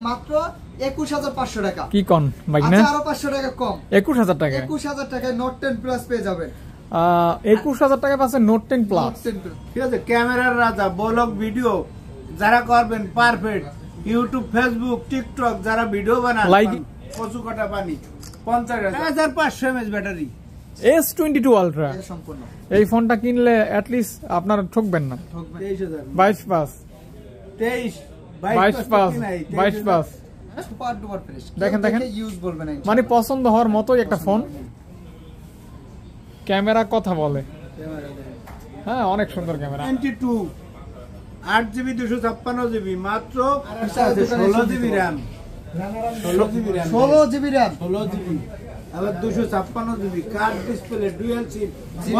মাত্র 21500 টাকা। কি কোন ভাইনা? আরো 500 টাকা কম। 21000 টাকা। 21000 টাকায় নোট 10 প্লাস পেয়ে যাবেন। 21000 টাকা পাচ্ছেন নোট 10 প্লাস। ঠিক আছে, ক্যামেরার রাজা, ব্লগ ভিডিও যারা করবেন পারফেক্ট, ইউটিউব, ফেসবুক, টিকটক যারা ভিডিও বানান, লাইক কচু কাটা পানি 50500 mAh ব্যাটারি, S22 আলট্রা সম্পূর্ণ। এই ফোনটা কিনলে এট লিস্ট আপনারা ঠকবেন না। 22 pass 22 pass super duper fresh. দেখেন ইউজ বলবেন না, মানে পছন্দ হওয়ার মতোই একটা ফোন। ক্যামেরা কথা বলে, হ্যাঁ অনেক সুন্দর ক্যামেরা। 22 8GB 256GB মাত্র 16GB RAM, 16GB RAM, 16GB RAM, 16GB আবার 256GB card display, dual SIM,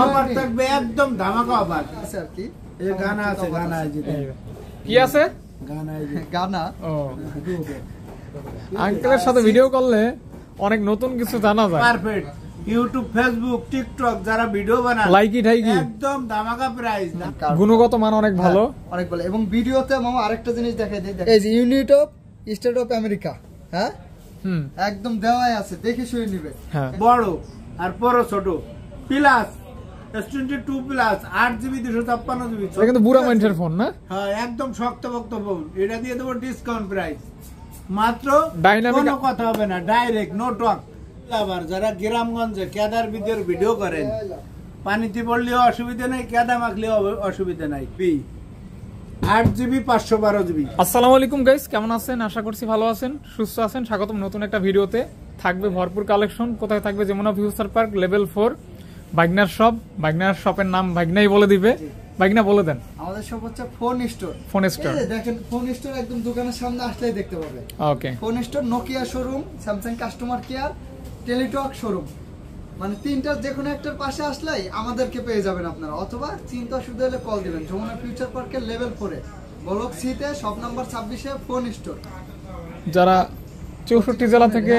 offer থাকবে একদম ধামাকা অফার। আছে আর কি, এই গানা আছে, গানা আছে, কি আছে গানা। ও আঙ্কেলের সাথে ভিডিও করলে অনেক নতুন কিছু জানা যায়। পারফেক্ট ইউটিউব, ফেসবুক, টিকটক যারা ভিডিও বানান, লাইকি ঠাইকি একদম ধামাকা প্রাইস, গুণগত মান অনেক ভালো, অনেক ভালো। এবং ভিডিওতে মামা আরেকটা জিনিস দেখাই দিই, এই যে unit of state of America, হ্যাঁ একদম দেওয়াই আছে, দেখে শুনে নিবে। বড় আর বড় ছোট plus S22 plus 8GB 256GB, এটা কিন্তু বুড়া মানুষের ফোন না? হ্যাঁ একদম শক্তপোক্ত ফোন। এটা দিয়ে দেবো ডিসকাউন্ট প্রাইস মাত্র, কোনো কথা হবে না, ডাইরেক্ট নো টক। আবার যারা গ্রামগঞ্জে কেদার বিদের ভিডিও করেন, পানিতে পড়লেও অসুবিধা নাই, কেদা মাখলেও অসুবিধা নাই। 8GB 512GB। আসসালামু আলাইকুম গাইস, কেমন আছেন? আশা করছি ভালো আছেন, সুস্থ আছেন। স্বাগতম নতুন একটা ভিডিওতে। থাকবে ভরপুর কালেকশন। কোথায় থাকবে? Jamuna future park level 4 Bhagnar shop. Bhagnar শপের নাম ভাগনাই বলে দিবে। ভাগনা বলে দেন। আমাদের শপ হচ্ছে ফোন স্টোর। ফোন স্টোর, দেখেন ফোন স্টোর একদম দোকানের সামনে আসলেই দেখতে পাবে। Okay, phone store, Nokia showroom, Samsung customer care, Teletalk showroom, মানে তিনটার যে কোনো একটার পাশে আসলেই আমাদেরকে পেয়ে যাবেন আপনারা। অথবা চিন্তা অসুবিধা হলে কল দিবেন। যমুনা ফিউচার পার্কের লেভেল 4-এ ব্লক সিতে শপ নাম্বার 26-এ ফোন স্টোর। যারা 64 জেলা থেকে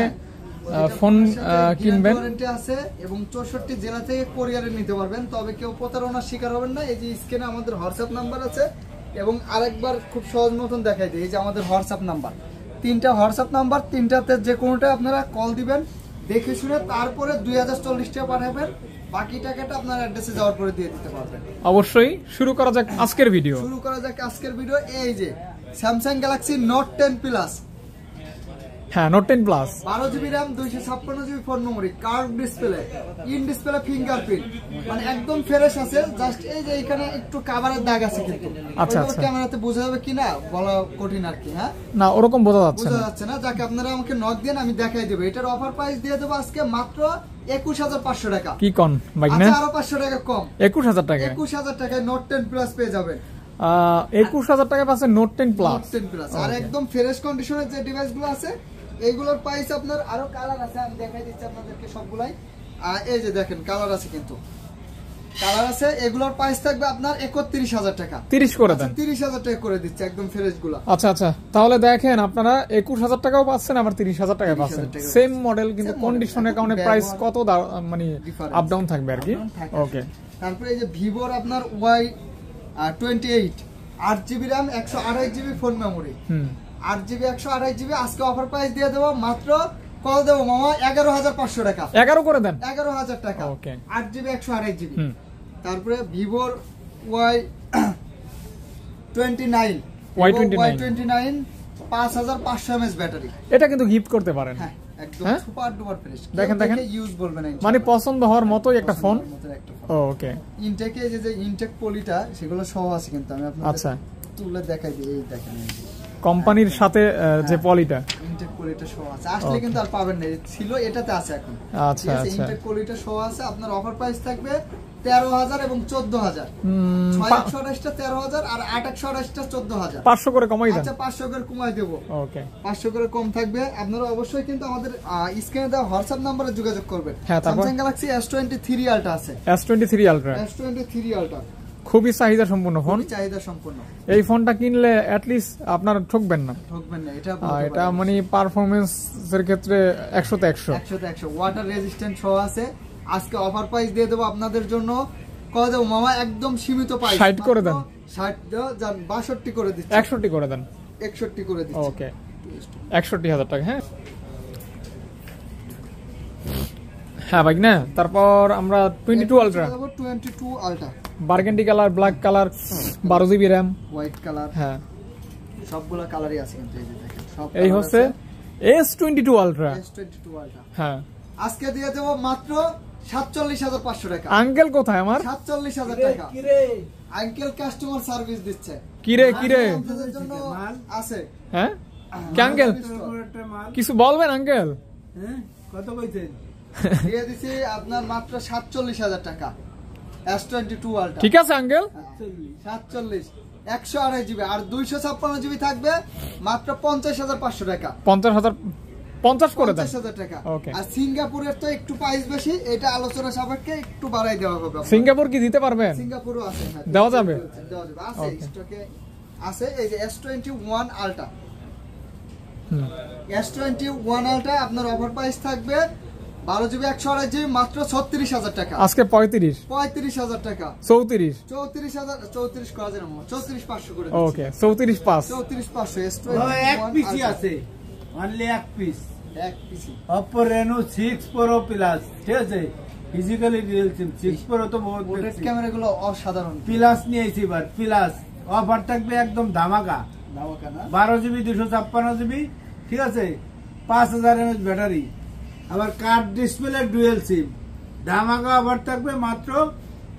ফোন কিনবেন আছে এবং 64 জেলা থেকে কোরিয়ারে নিতে পারবেন। তবে কেউ প্রতারণার শিকার হবেন না। এই যে স্ক্রিনে আমাদের হোয়াটসঅ্যাপ নাম্বার আছে, এবং আরেকবার খুব সহজ মতন দেখাই দিই, এই যে আমাদের হোয়াটসঅ্যাপ নাম্বার, তিনটা হোয়াটসঅ্যাপ নাম্বার, তিনটাতে যে কোনোটা আপনারা কল দিবেন, দেখে শুনে তারপরে 2040 টাকা পাঠাবেন। বাকি টাকাটা আপনার অ্যাড্রেসে যাওয়ার পরে দিয়ে দিতে পারবেন। অবশ্যই শুরু করা যাক আজকের ভিডিও। এই যে স্যামসাং গ্যালাক্সি নোট 10 প্লাস, হ্যাঁ note 10 plus, 12GB RAM, 256GB phone memory, curve display, in display fingerprint, মানে একদম ফ্রেশ আছে। জাস্ট এই যে এখানে একটু কভারের দাগ আছে, কিন্তু আচ্ছা ক্যামেরাতে বোঝা যাবে কিনা বলা কঠিন আর কি। হ্যাঁ না, ওরকম বোঝা যাচ্ছে না। যাকে আপনারা আমাকে নক দেন, আমি দেখাই দেবো। এটার অফার প্রাইস দিয়ে দেবো আজকে মাত্র 21500 টাকা। কি কোন ভাইনা? আরো 500 টাকা কম, 21000 টাকা। 21000 টাকায় নোট 10 প্লাস পেয়ে যাবেন। 21000 টাকা পাচ্ছেন নোট 10 প্লাস। আর একদম ফ্রেশ কন্ডিশনের যে ডিভাইস গুলো আছে, এইগুলোর প্রাইস আপনার আরো কালার আছে, আমি দেখাই দিচ্ছি আপনাদেরকে সবগুলাই। এই যে দেখেন কালার আছে, কিন্তু কালার আছে। এগুলোর প্রাইস থাকবে আপনার 31000 টাকা। 30 করে দেন। 30000 টাকা করে দিচ্ছে একদম ফ্রেশ গুলো। আচ্ছা, তাহলে দেখেন আপনারা 21000 টাকাও পাচ্ছেন, আবার 30000 টাকা পাচ্ছেন। সেম মডেল, কিন্তু কন্ডিশনের কারণে প্রাইস কত মানে আপ ডাউন থাকবে আর কি। ওকে, তারপরে এই যে ভিভোর আপনার Y28 8GB RAM 128GB phone memory, 8GB 128GB আজকে অফার প্রাইস দিয়ে দেবো মাত্র, কল দেবো মামা 11500 টাকা। 11 করে দেন, 11000 টাকা। ওকে, 8GB 128GB। তারপরে ভিভোর Y29 5500 mAh ব্যাটারি। এটা কিন্তু গিফট করতে পারেন। হ্যাঁ একদম সুপার ডুপার ফ্রেশ। দেখেন ইউজ বলবেন না, মানে পছন্দ হওয়ার মতোই একটা ফোন। ওকে, ইনটেকে যে ইনটেক পলিটা সেগুলো সহ আছে, কিন্তু আমি আপনাদের তুলে দেখাই দিই। এই দেখেন কোম্পানির সাথে যে পলিটা, ইনটেক পলিটা সহ আছে। আসলে কিন্তু আর পাবেন না, ছিল এটাতে আছে এখন। আচ্ছা, ইনটেক পলিটা সহ আছে। আপনার অফার প্রাইস থাকবে 13000 এবং 14000। 6128টা 13000 আর 8128টা 14000। 500 করে কমাই দেন। আচ্ছা 500 করে কমাই দেব। ওকে, 500 করে কম থাকবে। আপনারা অবশ্যই কিন্তু আমাদের স্ক্রিনে দেওয়া হোয়াটসঅ্যাপ নম্বরে যোগাযোগ করবেন। স্যামসাং গ্যালাক্সি S23 আলট্রা আছে। S23 আলট্রা, S23 আলট্রা খুবই চাহিদা সম্পন্ন ফোন। এই ফোনটা কিনলে এট লিস্ট আপনারা ঠকবেন না। এটা মানে পারফরম্যান্স এর ক্ষেত্রে 100 তে 100 ওয়াটার রেজিস্ট্যান্ট সহ আছে। আজকে অফার প্রাইস দিয়ে দেবো আপনাদের জন্য, কত দেবো মামা, একদম সীমিত প্রাইস। 60 করে দেন। 60 দেন, 62 করে দিচ্ছি। 61 করে দেন। 61 করে দিচ্ছি। ওকে, 61,000 টাকা। হ্যাঁ হ্যাঁ ভাই না, তারপর আমরা 22 ultra, 22 ultra, burgundy colour, black colour, 12 GB RAM, white colour, হ্যাঁ সবগুলা কালারই আছে কিন্তু এই যে দেখেন সব এই হচ্ছে S22 আলট্রা। S22 আলট্রা হ্যাঁ আজকে দিয়ে দেব মাত্র 47,500 টাকা। আঙ্কেল কোথায় আমার? 47,000 টাকা। আঙ্কেল কাস্টমার সার্ভিস দিচ্ছে। কিরে আপনাদের জন্য আছে। হ্যাঁ কি আঙ্কেল কিছু বলবেন আঙ্কেল? হ্যাঁ কত কইছেন? দিয়ে দিছি আপনার মাত্র 47,000 টাকা S22 আলট্রা। ঠিক আছে আঙ্কেল, 47 128 জিবি আর 256 জিবি থাকবে মাত্র 50,500 টাকা। 50 করে দেন 50,000 টাকা। ওকে। আর সিঙ্গাপুরের তো একটু প্রাইস বেশি, এটা আলোচনা সাপেক্ষে একটু বাড়াই দেওয়া হবে। সিঙ্গাপুর কি দিতে পারবেন? সিঙ্গাপুরও আছে, হ্যাঁ দেওয়া যাবে, আছে স্টকে আছে। এই যে S21 আলট্রা, S21 আলট্রা আপনার অফার প্রাইস থাকবে 12 জিবি 128 জিবি মাত্র 36,000 টাকা। আজকে 35,000 টাকা। 34,000 করা যায় না, 34,500 করে দিচ্ছি। ওকে 34,500 34,500 এক পিসি আছে, অনলি এক পিস, এক পিসি Oppo Reno 6 Pro Plus, ঠিক আছে? ফিজিক্যালি রিয়েল সিম 6 Pro তো বহুত পোর্ট্রেট ক্যামেরাগুলো অসাধারণ। প্লাস নিয়েছি এবার, প্লাস অফার থাকবে একদম ধামাকা, ধামাকা না? 12 জিবি 256 জিবি, ঠিক আছে? 5000 mAh ব্যাটারি, আবার কার্ড ডিসপ্লে ডুয়েল সিম, ধামাকা অফার থাকবে মাত্র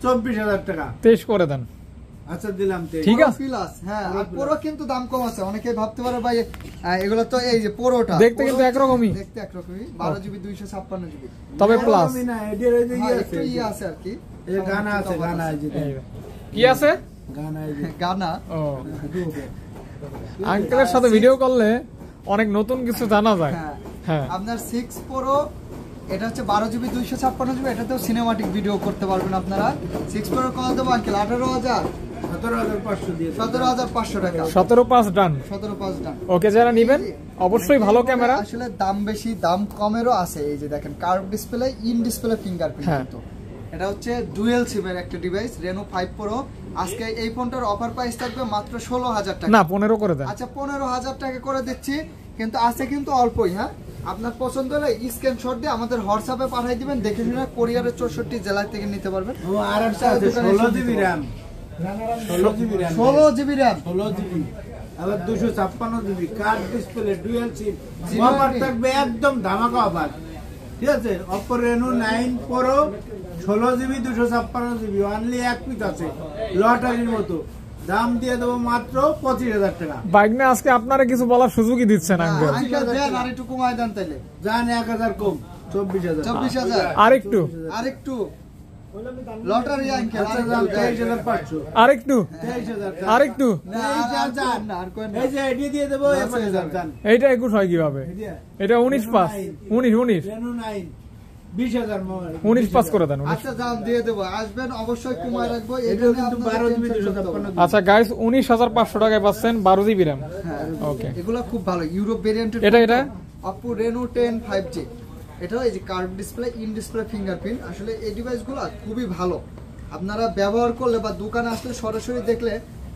24,000 টাকা। 23 করে দেন। আচ্ছা দিলাম ঠিক আছে। প্লাস হ্যাঁ, আর পুরো কিন্তু দাম কম আছে। অনেকেই ভাবতে পারে ভাই এগুলো তো এই যে পুরোটা দেখতে কিন্তু একরকমই, দেখতে একরকমই 12 জিবি 256 জিবি, তবে প্লাস না এডির এই যে একটু ইয়ে আছে আর কি। এই গানা আছে, গানা এই যে কি আছে, গানা এই যে গানা। ও আঙ্কেলের সাথে ভিডিও করলে অনেক নতুন কিছু জানা যায়। হ্যাঁ হ্যাঁ আপনার 6 Pro এটা হচ্ছে 12 জিবি 256 জিবি, এটাতেও সিনেমাটিক ভিডিও করতে পারবেন আপনারা। 6 Pro কত দেবো আঙ্কেল? 17,500 দিয়ে 17,500 টাকা। 17,500 ডান। 17,500 ডান। ওকে, যারা নেবেন অবশ্যই ভালো ক্যামেরা। আসলে দাম বেশি দাম কমেরও আছে। এই যে দেখেন curve display, in display fingerprint. হ্যাঁ। তো এটা হচ্ছে ডুয়েল সিমের একটা ডিভাইস, Reno 5 Pro। আজকে এই ফোনটার অফার প্রাইস থাকবে মাত্র 16,000 টাকা। না 15 করে দেন। আচ্ছা 15,000 টাকা করে দিচ্ছি, কিন্তু আছে কিন্তু অল্পই। হ্যাঁ আপনার পছন্দ হলে স্ক্রিনশট দিয়ে আমাদের হোয়াটসঅ্যাপে পাঠিয়ে দিবেন, দেখে শুনে কোরিয়ারের 64 জেলা থেকে নিতে পারবেন। ও আর একটা আছে 16 GB RAM, 16 GB RAM, 16 GB RAM, 16 GB, আবার 256 GB, card display dual SIM, offer থাকবে একদম ধামাকা অফার, ঠিক আছে? Oppo Reno 9 Pro 16 GB 256 GB, only এক পিস আছে, লটারির মতো। দাম দিয়ে দেবো মাত্র 25,000 টাকা। বাইক না আজকে আপনারা কিছু বলার সুযোগই দিচ্ছেন আঙ্কেল। আঙ্কেল দেন আর একটু কমায় দেন তাইলে। জান 1000 কম, 24,000। 24,000 আরেকটু আরেকটু লটারি আঙ্কেল। আচ্ছা দাম 23,500, আরেকটু 23,000, আরেকটু না আর কোন না। এই যে এডি দিয়ে দেবো 21,000 জান। এইটা 21 হয় কিভাবে? এটা 19 পাস, 19 Reno 9 20,000 মোবাইল, 19 পাস করে দেন। আচ্ছা দাম দিয়ে দেবো, আসবেন অবশ্যই কমায় রাখবো। এটাও কিন্তু 12 জিবি 256। আচ্ছা গাইস 19,500 টাকায় পাচ্ছেন 12 জিবি র্যাম। ওকে এগুলো খুব ভালো ইউরোপ ভেরিয়েন্টের। এটা Oppo Reno 10 5G, এটা এই যে curve display, in display fingerprint. আসলে এই ডিভাইসগুলো খুবই ভালো, আপনারা ব্যবহার করলে বা দোকানে আসলে সরাসরি দেখলে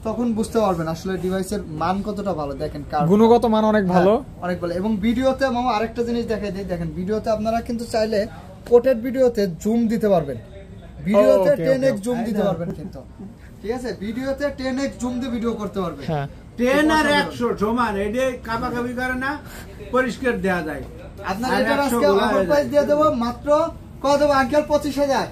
তখন বুঝতে পারবেন আসলে ডিভাইসের মান কতটা ভালো। দেখেন গুণগত মান অনেক ভালো, অনেক ভালো। এবং ভিডিওতে মামা আরেকটা জিনিস দেখাই দিই, দেখেন ভিডিওতে আপনারা কিন্তু চাইলে কোটেড ভিডিওতে জুম দিতে পারবেন, ভিডিওতে 10x জুম দিতে পারবেন কিন্তু, ঠিক আছে? ভিডিওতে 10x জুম দিয়ে ভিডিও করতে পারবেন। হ্যাঁ 10 আর 100 সমান, এডি কাবাকাবি করে না, পরিষ্কার দেয়া যায়। আপনার এটা আজকে অফার প্রাইস দিয়ে দেবো মাত্র কত দেবো আঙ্কেল? 25,000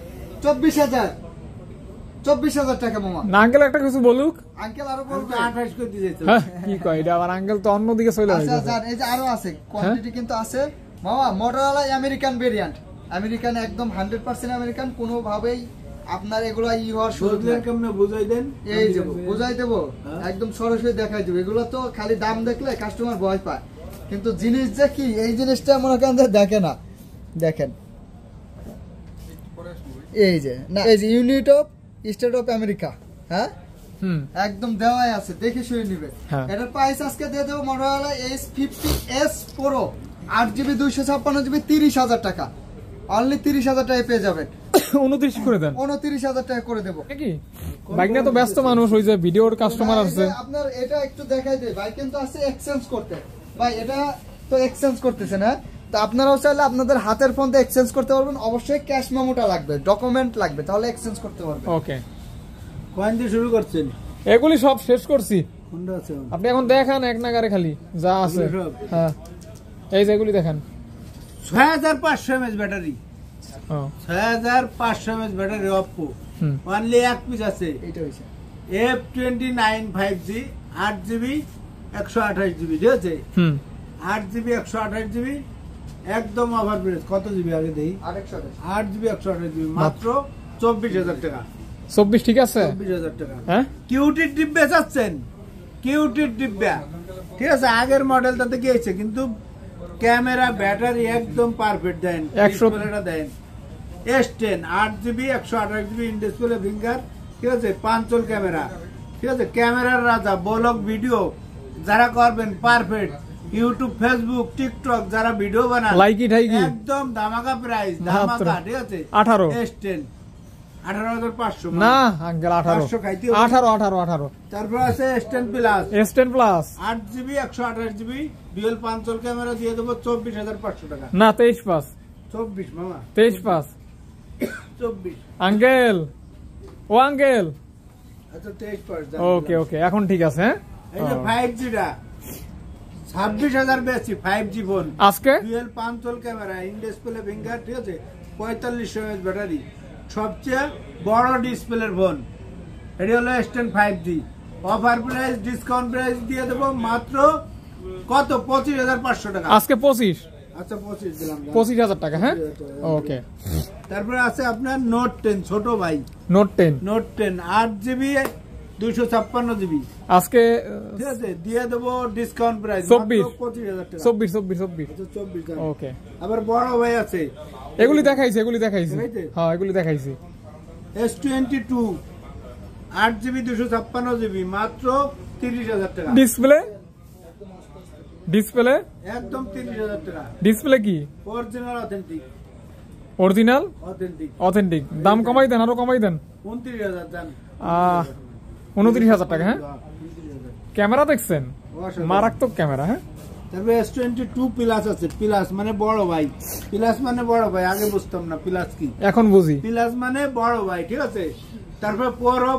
24,000 টাকা মামা। না আঙ্কেল একটা কিছু বলুক। আঙ্কেল আরো বলবে 28 করে দিয়েছে। হ্যাঁ কি কয় এটা আবার আঙ্কেল তো অন্যদিকে চলে আচ্ছা গেছে। জান এই যে আরো আছে কোয়ান্টিটি কিন্তু আছে মামা। Motorola আমেরিকান ভেরিয়েন্ট, আমেরিকান একদম 100% আমেরিকান, কোনো ভাবেই আপনার এগুলো হওয়ার সুযোগ নেই। কেমনে বুঝাই দেন? এই যে বুঝাই দেবো, একদম সরাসরি দেখাই দেবো। এগুলো তো খালি দাম দেখলে কাস্টমার ভয় পায়, কিন্তু জিনিস যে কি এই জিনিসটা মনে করেন দেখে না। দেখেন এই যে না, এই যে unit of state of America, হ্যাঁ একদম দেওয়াই আছে, দেখে শুনে নিবে। এটার প্রাইস আজকে দিয়ে দেবো Motorola S50s Pro 8GB 256GB 30,000 টাকা, অনলি 30,000 টাকায় পেয়ে যাবেন। 29 করে দেন, 29,000 টাকা করে দেবো। কি বাইক না তো ব্যস্ত মানুষ, ওই যে ভিডিওর কাস্টমার আছে। আপনার এটা একটু দেখাই দেয়, বাইক কিন্তু আছে এক্সচেঞ্জ করতে। ভাই এটা তো এক্সচেঞ্জ করতেছে না, তো আপনারাও চাইলে আপনাদের হাতের ফোন দিয়ে এক্সচেঞ্জ করতে পারবেন। অবশ্যই ক্যাশ মেমোটা লাগবে, ডকুমেন্ট লাগবে, তাহলে এক্সচেঞ্জ করতে পারবেন। ওকে, কয়েন দিয়ে শুরু করছেন? এগুলি সব শেষ করছি। কোনটা আছে আপনি এখন দেখান এক নাগারে খালি যা আছে। হ্যাঁ, এই যে এগুলি দেখান। 6500 mAh battery, 6500 mAh battery Oppo, only এক পিস আছে। এইটা হইছে F29 5G 8GB 128GB, ঠিক আছে? 8GB 128GB একদম অফার প্রাইস। কত জিবি আগে দেই? 8GB 128GB মাত্র 24000 টাকা। 24 ঠিক আছে, 24000 টাকা। হ্যাঁ, কিউটির ডিব্বা চাচ্ছেন? কিউটির ডিব্বা, ঠিক আছে? আগের মডেলটাতে গিয়েছে, কিন্তু ক্যামেরা ব্যাটারি একদম পারফেক্ট দেন, ডিসপ্লেটা দেন S10 8GB 128GB in display finger, ঠিক আছে? 5 ক্যামেরা, ঠিক আছে? ক্যামেরার রাজা, ব্লগ ভিডিও যারা করবেন পারফেক্ট, ইউটিউব ফেসবুক টিকটক যারা ভিডিও বানান লাইকি ঠাইকি একদম ধামাকা প্রাইস, ধামাকা, ঠিক আছে? 18 S10 18500 না আঙ্কেল 18। তারপর আছে S10 plus, S10 plus 8GB 128GB dual 5 camera দিয়ে দেবো 24500 টাকা। না 23 পাস, 24 মামা, 23 পাস 24। আঙ্কেল, ও আঙ্কেল, আচ্ছা 23 পাস। ওকে ওকে, এখন ঠিক আছে। এই যে 5G টা 26000 বেশি 5G ফোন আজকে dual 5 camera in display finger, ঠিক আছে? 4500 mAh ব্যাটারি, সবচেয়ে বড় ডিসপ্লের ফোন। এটি হলো S10 5G। Offer price, discount price দিয়ে দেবো মাত্র কত? 25500 টাকা। আজকে 25। আচ্ছা 25 দিলাম, 25000 টাকা। হ্যাঁ, ওকে। তারপরে আছে আপনার নোট 10 ছোট ভাই, নোট 10 8GB 256GB আজকে, ঠিক আছে? দিয়ে দেবো ডিসকাউন্ট প্রাইস 25000 টাকা। 24। আচ্ছা 24। ওকে, আবার বড় ভাই আছে, এগুলি দেখাইছি। হ্যাঁ, এগুলি দেখাইছি। S22 8GB 256GB মাত্র 30000 টাকা। ডিসপ্লে একদম 30000 টাকা। ডিসপ্লে কি অরিজিনাল অথেন্টিক? দাম কমাই দেন, আরো কমাই দেন। 29000 দাম, 29000 টাকা। হ্যাঁ, ক্যামেরা দেখছেন? মারাত্মক ক্যামেরা। হ্যাঁ, তারপরে S22 প্লাস আছে। প্লাস মানে বড় ভাই, প্লাস মানে বড় ভাই, আগে বুঝতাম না প্লাস কি, এখন বুঝি। প্লাস মানে বড় ভাই, ঠিক আছে? তারপরে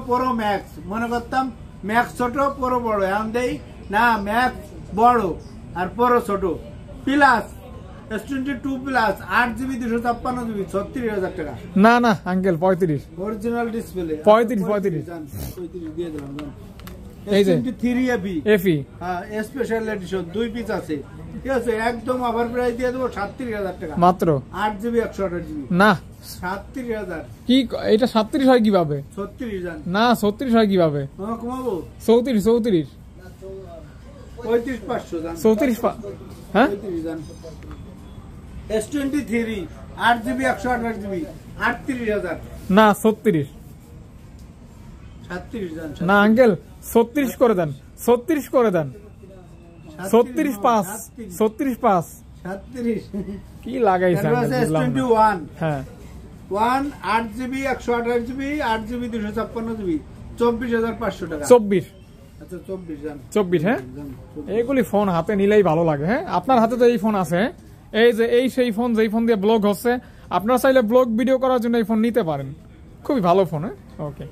প্রো ম্যাক্স, মনে করতাম ম্যাক্স ছোট প্রো বড়, এখন দেই না ম্যাক্স বড় আর প্রো ছোট। Plus S22 plus 8GB 256GB 36000 টাকা। না না আঙ্কেল 35 অরিজিনাল ডিসপ্লে 35 দিয়ে দিলাম। এই যে FE হ্যাঁ স্পেশাল এডিশন 2 পিস আছে, ঠিক আছে? একদম অফার প্রাইস দিয়ে দেবো 37000 টাকা মাত্র। 8GB 128GB না 37000। কি এটা 37 হয় কিভাবে? 36 জান না 36 হয় কিভাবে? কমাবো 34 35500 জান 34। হ্যাঁ 35 জান। S23 8GB 128GB 38000। না 36 জান। না আঙ্কেল 36 করে দেন, 36 করে দেন। 36 পাস 36 কি লাগাইছেন? S21 হ্যাঁ 8GB 128GB 8GB 256GB 24500 টাকা। 24। আচ্ছা 24 জান 24। হ্যাঁ, এইগুলি ফোন হাতে নিলেই ভালো লাগে। হ্যাঁ, আপনার হাতে তো এই ফোন আছে, এই যে এই সেই ফোন, যেই ফোন দিয়ে ব্লগ হচ্ছে। আপনারা চাইলে ব্লগ ভিডিও করার জন্য এই ফোন নিতে পারেন, খুবই ভালো ফোন। হ্যাঁ, ওকে।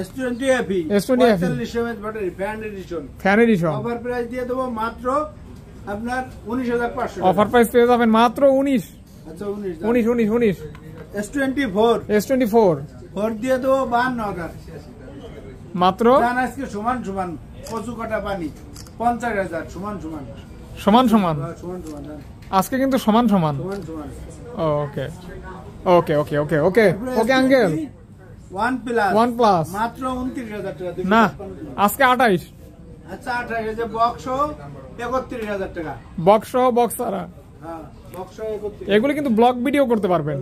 S20 FE 45 mAh battery, fan addition. Offer price দিয়ে দেবো মাত্র আপনার 19500 টাকা। অফার প্রাইস পেয়ে যাবেন মাত্র 19। আচ্ছা 19। S24 4 দিয়ে দেবো 52000 মাত্র। জান আজকে সমান কচু কাটা পানি 50000 সমান সমান আজকে কিন্তু সমান। Okay uncle. OnePlus মাত্র 29000 টাকা। না আজকে 28। আচ্ছা 28 যে বক্স 31000 টাকা। বক্স ছাড়া হ্যাঁ বক্স 31। এগুলো কিন্তু ব্লগ ভিডিও করতে পারবেন,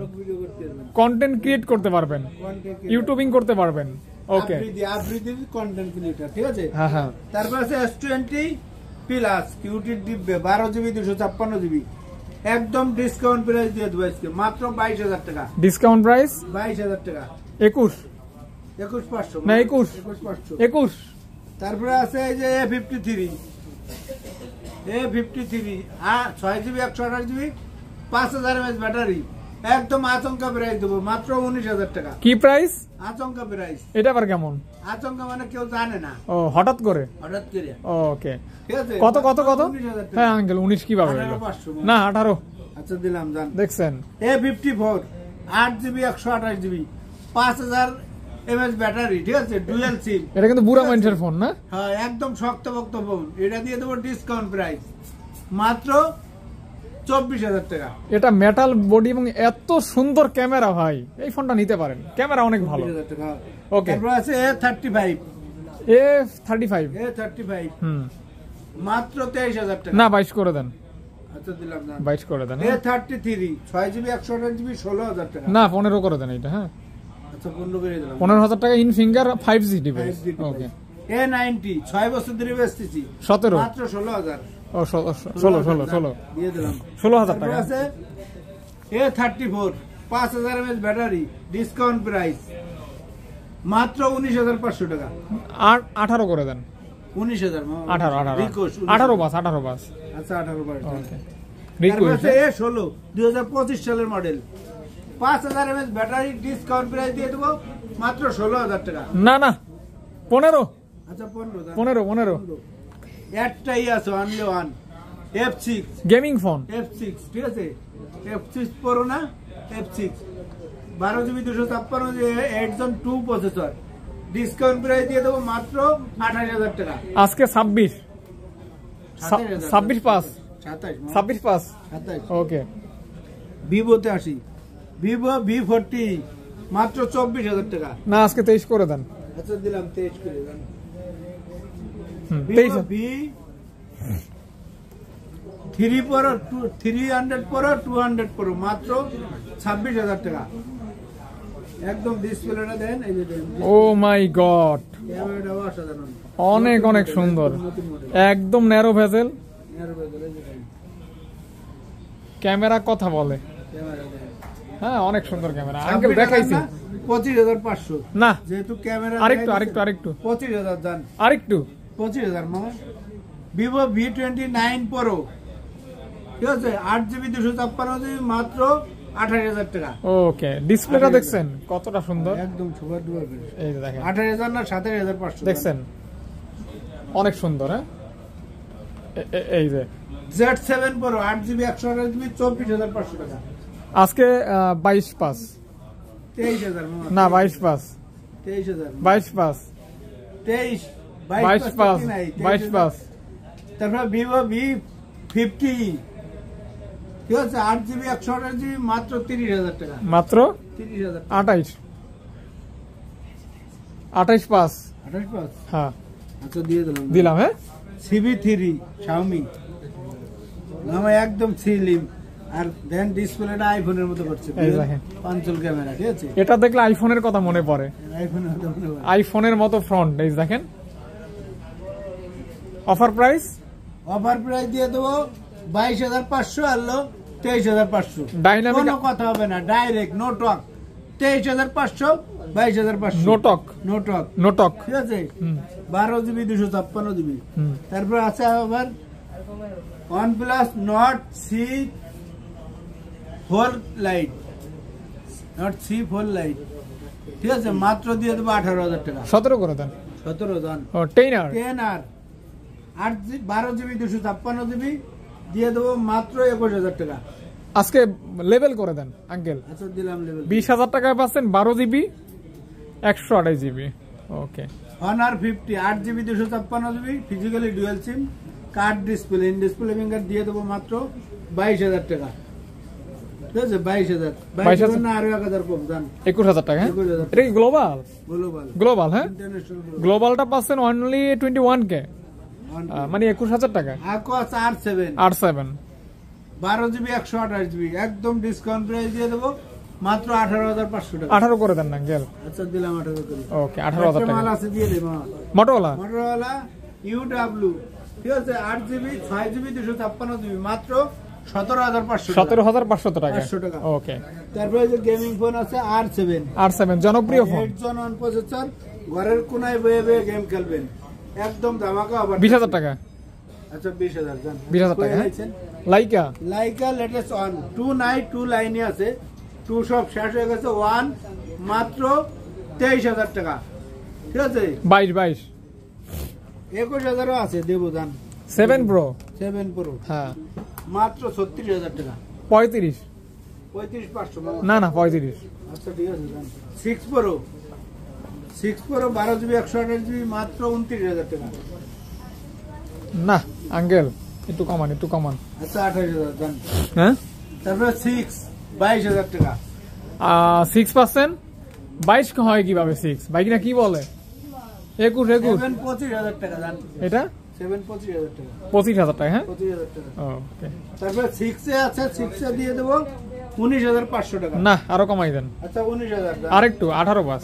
কন্টেন্ট ক্রিয়েট করতে পারবেন, ইউটিউবিং করতে পারবেন। ওকে, আবৃত্তির কন্টেন্ট ক্রিয়েটর, ঠিক আছে? হ্যাঁ। তারপর আছে S20 প্লাস কিউটির ডিব্বে 12GB 256GB একদম ডিসকাউন্ট প্রাইস দিয়ে দেবো আজকে মাত্র 22000 টাকা। ডিসকাউন্ট প্রাইস 22000 টাকা। 21500 না 21। তারপরে আছে এই যে A53 A53 6GB 128GB 5000 mAh battery একদম আচমকা প্রাইস দেবো মাত্র 19000 টাকা। কি প্রাইস? আচমকা প্রাইস। এটা আবার কেমন? আচমকা মানে কেউ জানে না, ও হঠাৎ করে। ওকে, ঠিক আছে। কত কত কত? হ্যাঁ আঙ্কেল 19 কিভাবে হলো? না 18। আচ্ছা দিলাম জান। দেখছেন A54 8GB 128GB 5000 mAh battery, ঠিক আছে, ডুয়াল সিম। এটা কিন্তু বুড়া মানুষের ফোন না? হ্যাঁ একদম শক্তপোক্ত ফোন। এটা দিয়ে দেবো ডিসকাউন্ট প্রাইস মাত্র 24000 টাকা। এটা মেটাল বডি এবং এত সুন্দর ক্যামেরা ভাই, এই ফোনটা নিতে পারেন, ক্যামেরা অনেক ভালো। ওকে, তারপর আছে A35 A35 মাত্র 23000 টাকা। না 22 করে দেন। আচ্ছা দিলাম না, 22 করে দেন। A33 6GB 128GB 16000 টাকা। না 15 করে দেন এটা। হ্যাঁ আচ্ছা 15 করে দিলাম। 15000 টাকা in finger 5G device. Okay, A90 6 বছর ধরে বেচতেছি 17 মাত্র 16000। ও 16 দিয়ে দিলাম 16000 টাকা। আছে A34 5000 mAh battery discount price মাত্র 19500 টাকা। 18 করে দেন। 19000 18 বাস। আচ্ছা 18 বাস। ওকে, তারপর আছে A16 2025 সালের model 5000 mAh battery discount price দিয়ে দেবো মাত্র 16000 টাকা। না 15। আচ্ছা 15 একটাই আছে only one F6 gaming phone. F6 ঠিক আছে, F6 Pro না F6 12GB 256GB 8Gen 2 processor discount price দিয়ে দেবো মাত্র 28000 টাকা। আজকে 26 5 ওকে। ভিভোতে আসি, ভিভো V40 মাত্র 24000 টাকা। না আজকে 23 করে দেন। আচ্ছা দিলাম 23 করে দেন। 23 3 Pro 300 Pro 200 Pro মাত্র 26000 টাকা। একদম ডিসপ্লেটা দেন, এই যে ও মাই গড, ক্যামেরাটা অসাধারণ, অনেক সুন্দর, একদম ন্যারো ভেজেল ক্যামেরা কথা বলে। হ্যাঁ অনেক সুন্দর ক্যামেরা আঙ্কেল দেখাইছি। 25500 না যেহেতু ক্যামেরা আরেকটু 25000 দান, আরেকটু 25000 মামা। ভিভো V29 Pro ঠিক আছে 8GB 256GB মাত্র 28000 টাকা। ওকে, ডিসপ্লেটা দেখছেন কতটা সুন্দর, একদম সুপার ডুপার। এই যে দেখেন 28000 না 27500 দেখছেন, অনেক সুন্দর। হ্যাঁ এই যে Z7 Pro 8GB 128GB 24500 টাকা। আজকে 22/5 23000 না 22/5 23000 22/5 22/5 তারপর ভিভো V50 ঠিক আছে 8GB 128GB মাত্র 30000 টাকা। মাত্র 30000 28/5 হ্যাঁ আচ্ছা দিয়ে দিলাম। হ্যাঁ CB3 Xiaomi নামে একদম স্লিম আর দেন ডিসপ্লেটা আইফোনের মতো করছে, এই দেখেন পাঁচল ক্যামেরা, ঠিক আছে। এটা দেখলে আইফোনের কথা মনে পড়ে, আইফোনের মতো ফ্রন্ট। এই দেখেন অফার প্রাইস দিয়ে দেবো 22500 আর 23500। ডাইনামিক কোনো কথা হবে না, direct no talk 23500 22500 no talk ঠিক আছে। 12GB 256GB। তারপর আছে আবার OnePlus Nord C4 Lite ঠিক আছে মাত্র দিয়ে দেবো 18000 টাকা। 17 করে দেন। 17 দান। 10R 12GB 256GB দিয়ে দেবো মাত্র 21000 টাকা। আজকে লেভেল করে দেন আঙ্কেল। আচ্ছা দিলাম লেভেল। 20000 টাকায় পাচ্ছেন 12GB 128GB। Okay, Honor 50 8GB 256GB physically dual SIM card display in display finger দিয়ে দেবো মাত্র 22000 টাকা। ঠিক আছে 22000 না আরো 1000 কম দান 21000 টাকা। এটা কি গ্লোবাল? গ্লোবাল হ্যাঁ, গ্লোবালটা পাচ্ছেন অনলি 21K মানে 21000 টাকা। Aquos R7 12GB 128GB একদম ডিসকাউন্ট প্রাইস দিয়ে দেবো মাত্র 18500 টাকা। 18 করে দেন না গেল। আচ্ছা দিলাম 18 করে। ওকে 18000 টাকা মাল আছে দিয়ে দেব। মোটরোলা UW ঠিক আছে 8GB 6GB 256GB মাত্র 17500 টাকা। ওকে, তারপরে যে গেমিং ফোন আছে R7 জনপ্রিয় ফোন, 8Gen প্রসেসর, ঘরের কোনায় বয়ে গেম খেলবেন, একদম ধামাকা অফার 20000 টাকা। আচ্ছা 20,000 জান 20,000 টাকা হ্যাঁ? লাইকা লাইকা লেটেস্ট ওয়ান 2 নাই 2 লাইনে আছে 2 সব শেষ হয়ে গেছে 1 মাত্র 23,000 টাকা ঠিক আছে 22 21,000 আছে দেবো জান 7 প্রো 7 প্রো হ্যাঁ মাত্র 36,000 টাকা 35 35,500 না না 35 আচ্ছা ঠিক আছে জান 6 প্রো 12 জিবি 128 জিবি মাত্র 29,000 টাকা না আঙ্কেল একটু কমান আচ্ছা 28,000 জান হ্যাঁ তারপরে 6 22,000 টাকা 6% 22 হয় কিভাবে 6 ভাই কিনা কি বলে 21 25,000 টাকা জান এটা 25,000 টাকা 25,000 টাকা হ্যাঁ 25,000 টাকা ওকে তারপরে 6 এ আছে 6 এ দিয়ে দেবো 19,500 টাকা না আরো কমাই দেন আচ্ছা 19,000 টাকা আরেকটু 18 বাস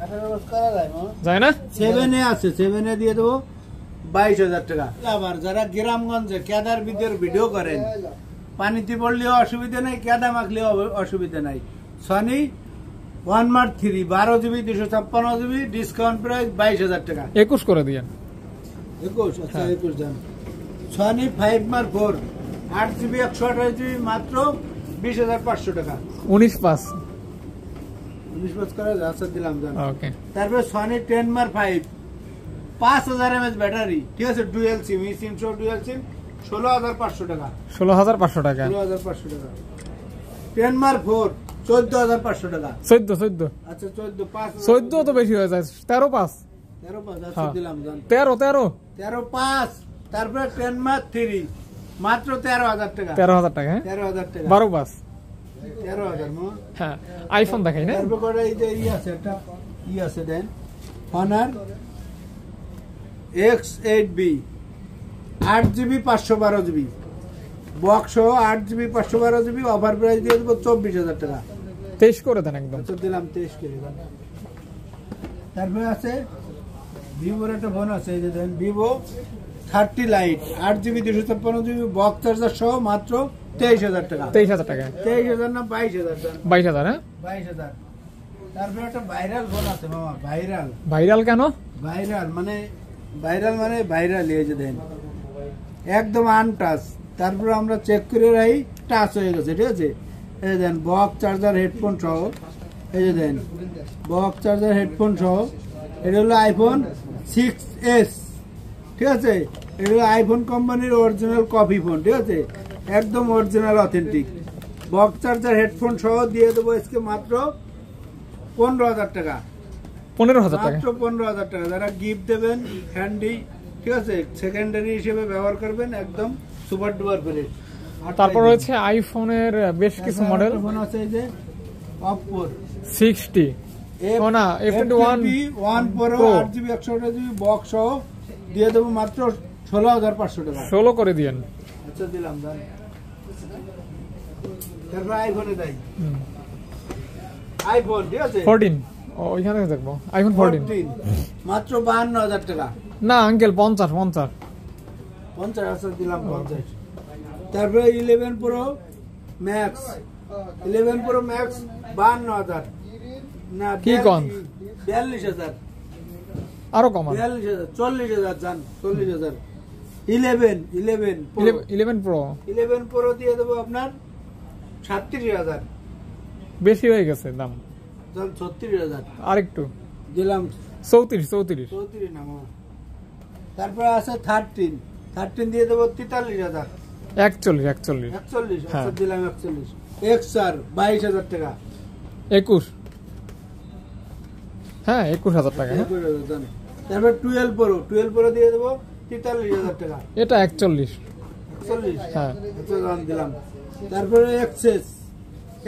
18 বাস করা যায় না যায় না 7 এ আছে 7 এ দিয়ে দেবো 22,000 টাকা আবার যারা গ্রামগঞ্জে কেদার বিদ্যুৎ ভিডিও করেন পানিতে পড়লেও অসুবিধা নাই কেদা মাখলেও অসুবিধা নাই Sony 1 mark 3 12 GB 256 GB discount price 22,000 টাকা 21 করে দিয়েন 21 আচ্ছা 21 জান সনি 5 মার্ক 4 8 জিবি 128 জিবি মাত্র 20,500 টাকা 19 পাস 19 পাস করা যায় আচ্ছা দিলাম জান ওকে তারপরে সনি 10 মার্ক 5 5000 mAh ব্যাটারি ঠিক আছে ডুয়াল সিম ই সিম সহ ডুয়াল সিম 16,500 টাকা 16,500 টাকা 16,500 টাকা 10 মার্ক 4 14,500 টাকা 14 আচ্ছা 14 5 14 তো বেশি হয়ে যায় 13 পাস 13 5 আচ্ছা দিলাম জান 13 5 তারপরে 10 মার্ক 3 মাত্র 13,000 টাকা 13,000 টাকা হ্যাঁ 13,000 টাকা 12 পাস 13,000 মো হ্যাঁ আইফোন দেখাই না তারপর করে এই যে আছে একটা আছে দেন Honor X8B 8GB 512GB box সহ 8GB 512GB অফার প্রাইস দিয়ে দেবো 24,000 টাকা 23 করে দেন একদম আচ্ছা দিলাম 23 করে দেন তারপরে আছে ভিভোর একটা ফোন আছে এই যে দেন Vivo 30 lite 8GB 256GB box charger সহ মাত্র 23,000 টাকা 23,000 টাকা 23,000 না 22,000 টাকা 22,000 হ্যাঁ 22,000 তারপরে একটা ভাইরাল ফোন আছে মামা ভাইরাল কেন ভাইরাল মানে ভাইরাল এই যে দেন একদম আনটাচ তারপর আমরা চেক করে রাই টাচ হয়ে গেছে ঠিক আছে এই দেন বক্স চার্জার হেডফোন সহ এই যে দেন বক্স চার্জার হেডফোন সহ এটা হলো আইফোন 6s ঠিক আছে এটা হলো আইফোন কোম্পানির অরিজিনাল কপি ফোন ঠিক আছে একদম original authentic box charger headphone সহ দিয়ে দেবো আজকে মাত্র 15,000 টাকা 15,000 টাকা মাত্র 15,000 টাকা যারা গিফট দেবেন হ্যান্ডি ঠিক আছে সেকেন্ডারি হিসেবে ব্যবহার করবেন একদম সুপার ডুপার করে তারপর রয়েছে আইফোনের বেশ কিছু মডেল ফোন আছে এই যে Oppo 60 ও না F21 1 Pro 8GB 128GB box সহ দিয়ে দেবো মাত্র 16,500 টাকা 16 করে দিয়েন আচ্ছা দিলাম দান তারপর আইফোনে দেই আইফোন ঠিক আছে 14 ও ওইখানে দেখবো আইফোন 14 মাত্র 52,000 টাকা না আঙ্কেল 50 50 আচ্ছা দিলাম 50 তারপরে 11 Pro Max 52,000 না কি কোন 42,000 আরো কমান 42,000 40,000 জান 40,000 11 Pro 11 Pro দিয়ে দেবো আপনার 37,000 বেশি হয়ে গেছে দাম জান 36,000 আরেকটু দিলাম 34 না মামা তারপরে আছে 13 দিয়ে দেবো 43,000 41 আচ্ছা দিলাম 41 XR 22,000 টাকা 21 হ্যাঁ 21,000 টাকা হ্যাঁ? 21,000 জান তারপর 12 Pro দিয়ে দেবো 43,000 টাকা এটা 41 হ্যাঁ আচ্ছা জান দিলাম তারপরে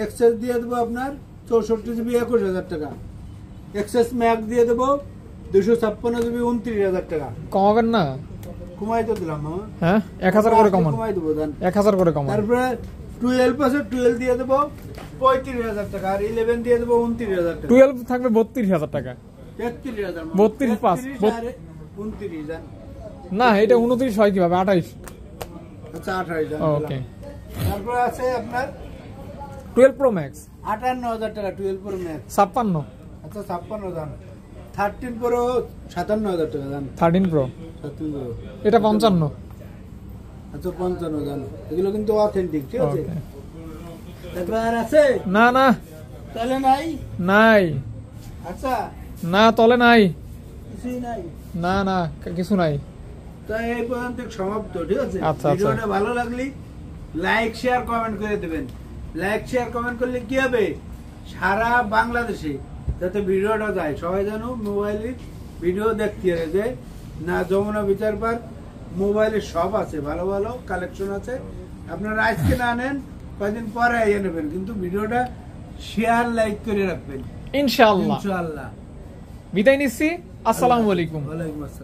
এক্সেস দিয়ে দেবো আপনার 64GB 21,000 টাকা এক্সেস ম্যাক্স দিয়ে দেবো 256GB 29,000 টাকা কমাবেন না কমাই তো দিলাম মামা হ্যাঁ 1000 করে কমান কমাই দেবো জান 1000 করে কমান তারপরে 12 আছে 12 দিয়ে দেবো 35,000 টাকা আর 11 দিয়ে দেবো 29,000 টাকা 12 থাকবে 32,000 টাকা 33,000 32 পাস 29 জান না এটা 29 হয় কিভাবে 28 আচ্ছা 28 জান ওকে তারপরে আছে আপনার 12 Pro Max 58,000 টাকা 12 Pro Max 56 আচ্ছা 56 জান 13 Pro 57,000 টাকা জান 13 Pro 13 Pro এটা 55 আচ্ছা 55 জানো, এগুলো কিন্তু অথেন্টিক, ঠিক আছে? Okay. তারপর আর আছে না না তাহলে নাই? নাই, আচ্ছা না তলে নাই, কিছুই নাই। না না কিছু নাই। তাই এই পর্যন্ত সমাপ্ত, ঠিক আছে? আচ্ছা, ভিডিওটা ভালো লাগলে লাইক শেয়ার কমেন্ট করে দেবেন। লাইক শেয়ার কমেন্ট করলে কি হবে, সারা বাংলাদেশে যাতে ভিডিওটা যায়, সবাই যেন মোবাইলে ভিডিও দেখতে পারে যে না যমুনা বিচার পার্ক মোবাইলে সব আছে, ভালো ভালো কালেকশন আছে। আপনারা আজকে না নেন, কয়েকদিন পরে আইয়ে নেবেন, কিন্তু ভিডিওটা শেয়ার লাইক করে রাখবেন ইনশাআল্লাহ। ইনশাআল্লাহ। বিদায় নিচ্ছি, আসসালামু আলাইকুম। ওয়ালাইকুম আসসালাম।